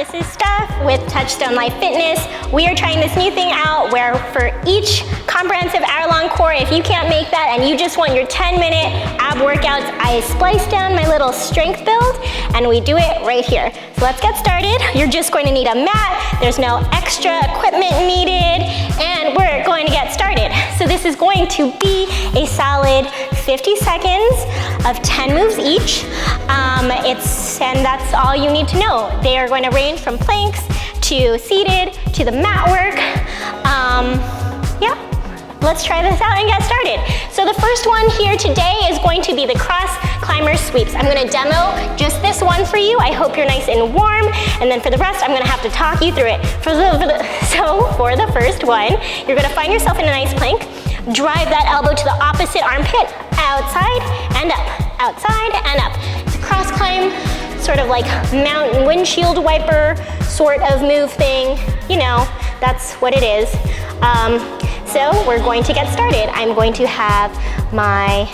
this is Steph with Touchstone Fitness. We are trying this new thing out where for each comprehensive hour-long core, if you can't make that and you just want your 10-minute ab workouts, I splice down my little strength build and we do it right here. So let's get started. You're just going to need a mat. There's no extra equipment needed, and we're going to get started. So this is going to be a solid 50 seconds of 10 moves each. And that's all you need to know. They are going to range from planks to seated to the mat work. Yeah, let's try this out and get started. So the first one here today is going to be the cross climber sweeps. I'm gonna demo just this one for you. I hope you're nice and warm, and then for the rest, I'm gonna have to talk you through it. So for the first one, you're gonna find yourself in a nice plank. Drive that elbow to the opposite armpit, outside and up, outside and up. It's a cross climb, sort of like mountain windshield wiper sort of move thing. You know, that's what it is. So we're going to get started. I'm going to have my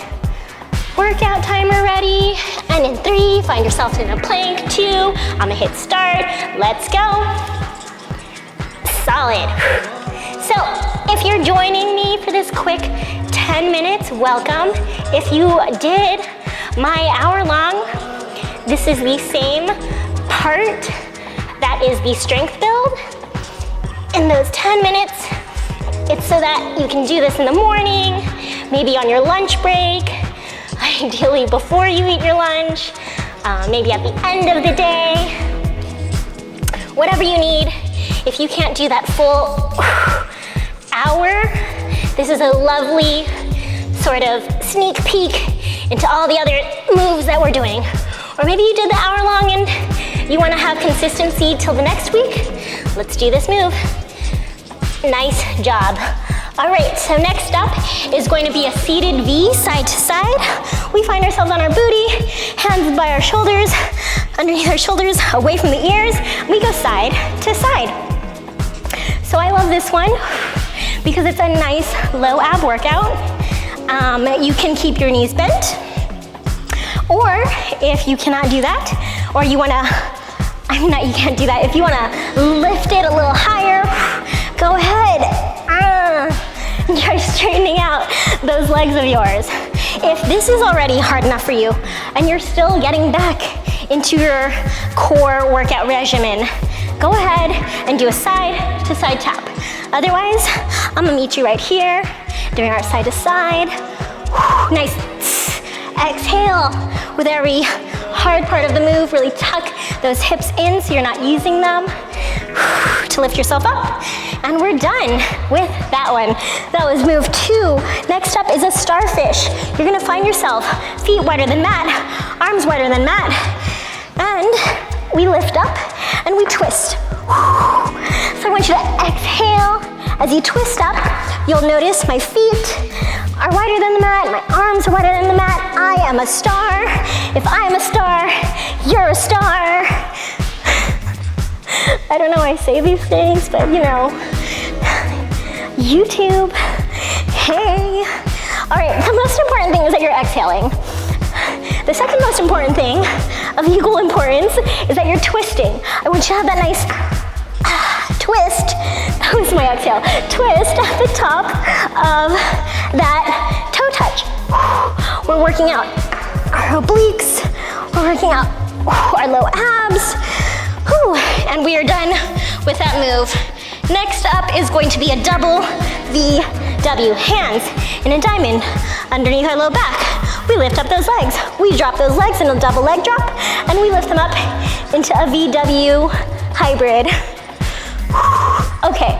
workout timer ready, and in 3, find yourself in a plank. 2, I'm gonna hit start. Let's go. Solid. So if you're joining me for this quick 10 minutes, welcome. If you did my hour-long, this is the same part that is the strength build. In those 10 minutes, it's so that you can do this in the morning, maybe on your lunch break, ideally before you eat your lunch, maybe at the end of the day, whatever you need. If you can't do that full hour, this is a lovely sort of sneak peek into all the other moves that we're doing. Or maybe you did the hour long and you want to have consistency till the next week. Let's do this move. Nice job. All right, so next up is going to be a seated V, side to side. We find ourselves on our booty, hands by our shoulders, underneath our shoulders, away from the ears. We go side to side. So I love this one because it's a nice low ab workout. You can keep your knees bent, or if you cannot do that, or you wanna, you can't do that. If you wanna lift it a little higher, go ahead. Try straightening out those legs of yours. If this is already hard enough for you and you're still getting back into your core workout regimen, go ahead and do a side to side tap. Otherwise, I'm gonna meet you right here, doing our side to side. Nice. Exhale with every hard part of the move. Really tuck those hips in so you're not using them to lift yourself up. And we're done with that one. That was move 2. Next up is a starfish. You're gonna find yourself feet wider than mat, arms wider than mat, and we lift up and we twist. So I want you to exhale. As you twist up, you'll notice my feet are wider than the mat, my arms are wider than the mat. I am a star. If I am a star, you're a star. I don't know why I say these things, but you know, YouTube, hey. All right, the most important thing is that you're exhaling. The second most important thing of equal importance is that you're twisting. I want you to have that nice twist. That was my exhale. Twist at the top of that toe touch. We're working out our obliques. We're working out our low abs. And we are done with that move. Next up is going to be a double VW. Hands in a diamond underneath our low back. We lift up those legs. We drop those legs in a double leg drop, and we lift them up into a VW hybrid. Okay,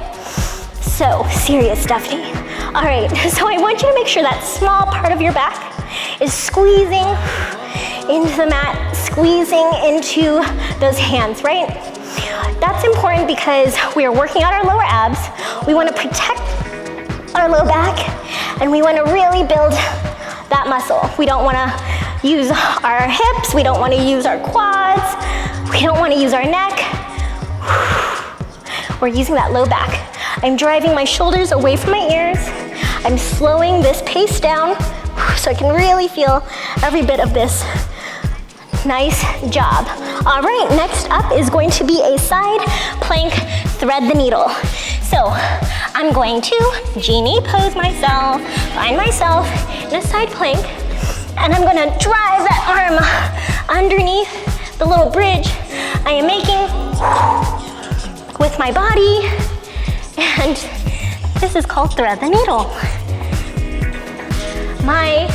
so serious, Stephanie. All right, so I want you to make sure that small part of your back is squeezing into the mat, squeezing into those hands, right? That's important because we are working out our lower abs. We want to protect our low back, and we want to really build that muscle. We don't want to use our hips. We don't want to use our quads. We don't want to use our neck. We're using that low back. I'm driving my shoulders away from my ears. I'm slowing this pace down so I can really feel every bit of this Nice job. All right, next up is going to be a side plank, thread the needle. So I'm going to genie pose myself, find myself in a side plank, and I'm gonna drive that arm underneath the little bridge I am making with my body, and this is called thread the needle. My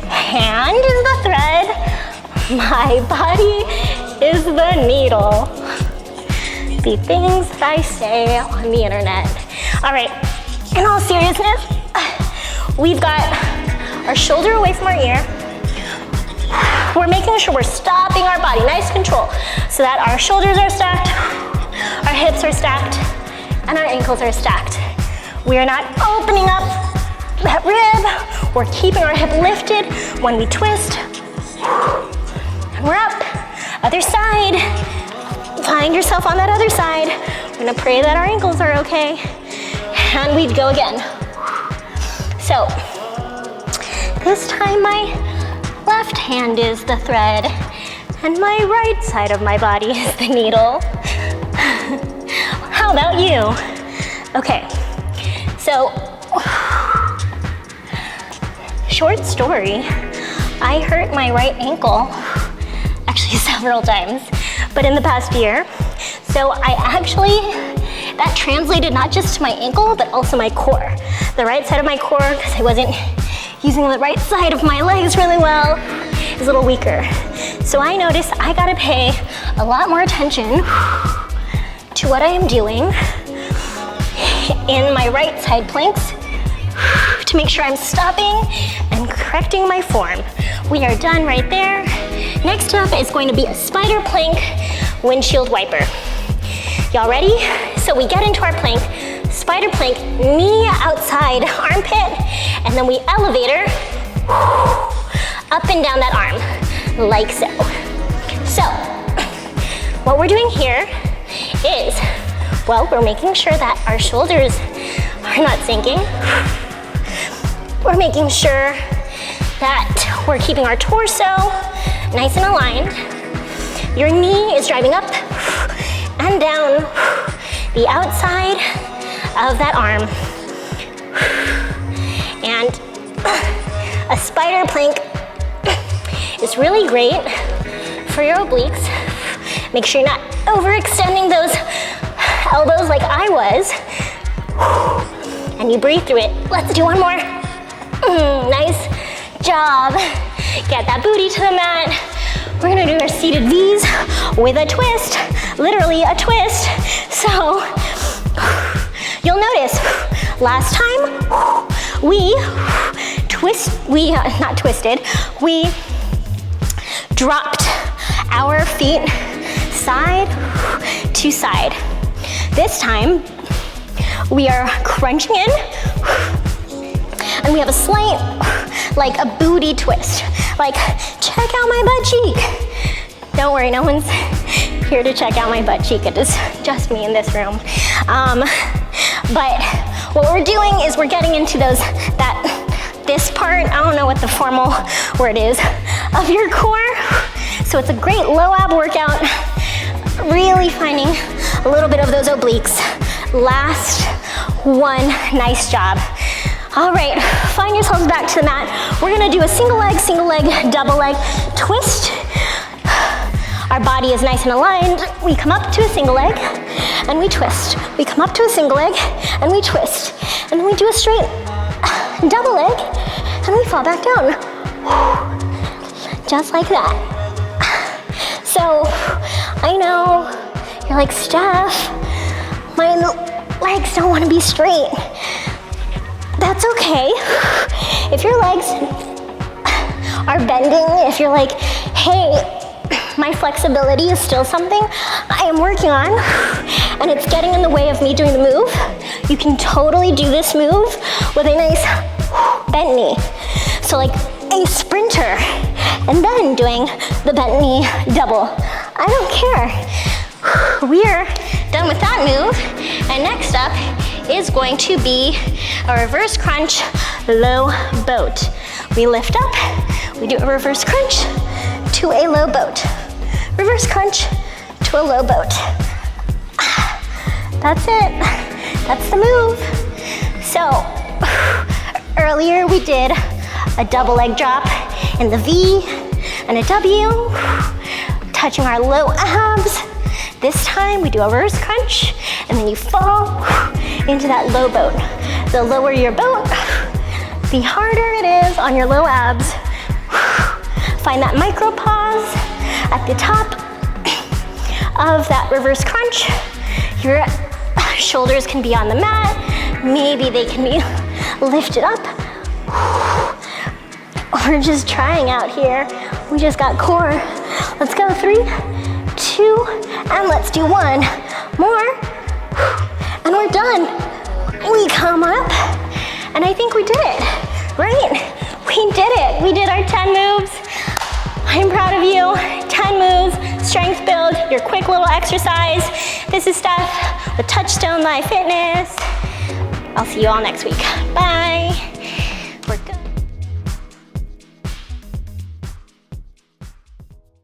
hand is the thread, my body is the needle. The things that I say on the internet. All right, in all seriousness, we've got our shoulder away from our ear. We're making sure we're stopping our body, nice control, so that our shoulders are stacked, our hips are stacked, and our ankles are stacked. We are not opening up that rib. We're keeping our hip lifted when we twist. And we're up. Other side. Find yourself on that other side. We're gonna pray that our ankles are okay. And we'd go again. So, this time my left hand is the thread, and my right side of my body is the needle. How about you? Okay, so, short story, I hurt my right ankle, actually several times, but in the past year. So that translated not just to my ankle, but also my core. The right side of my core, because I wasn't using the right side of my legs really well, is a little weaker. So I noticed I gotta pay a lot more attention to what I am doing in my right side planks to make sure I'm stopping and correcting my form. We are done right there. Next up is going to be a spider plank windshield wiper. Y'all ready? So we get into our plank, spider plank, knee outside armpit, and then we elevator up and down that arm, like so. So, what we're doing here is, well, we're making sure that our shoulders are not sinking. We're making sure that we're keeping our torso nice and aligned. Your knee is driving up and down the outside of that arm. And a spider plank is really great for your obliques. Make sure you're not overextending those elbows like I was. And you breathe through it. Let's do one more. Nice job. Get that booty to the mat. We're gonna do our seated V's with a twist, literally a twist. So you'll notice last time we dropped our feet side to side. This time we are crunching in and we have a slight, like a booty twist. Like, check out my butt cheek. Don't worry, no one's here to check out my butt cheek. It is just me in this room. But what we're doing is we're getting into this part, I don't know what the formal word is, of your core. So it's a great low ab workout, really finding a little bit of those obliques. Last one, nice job. All right, find yourselves back to the mat. We're gonna do a single leg, double leg twist. Our body is nice and aligned. We come up to a single leg and we twist. We come up to a single leg and we twist. And then we do a straight double leg and we fall back down. Just like that. So I know you're like, Steph, my legs don't want to be straight. That's okay. If your legs are bending, if you're like, hey, my flexibility is still something I am working on and it's getting in the way of me doing the move, you can totally do this move with a nice bent knee. So like a sprinter and then doing the bent knee double. I don't care. We're done with that move. And next up is going to be a reverse crunch, low boat. We lift up, we do a reverse crunch, to a low boat. Reverse crunch to a low boat. That's it. That's the move. So, earlier we did a double leg drop in the V and a W, touching our low abs. This time we do a reverse crunch, and then you fall into that low boat. The lower your boat, the harder it is on your low abs. Find that micro pause at the top of that reverse crunch. Your shoulders can be on the mat. Maybe they can be lifted up. We're just trying out here. We just got core. Let's go, 3, 2, and let's do 1 more. And we're done. We come up, and I think we did it, right? We did it. We did our 10 moves. I'm proud of you. 10 moves, strength build, your quick little exercise. This is Steph with Touchstone Fitness. I'll see you all next week. Bye.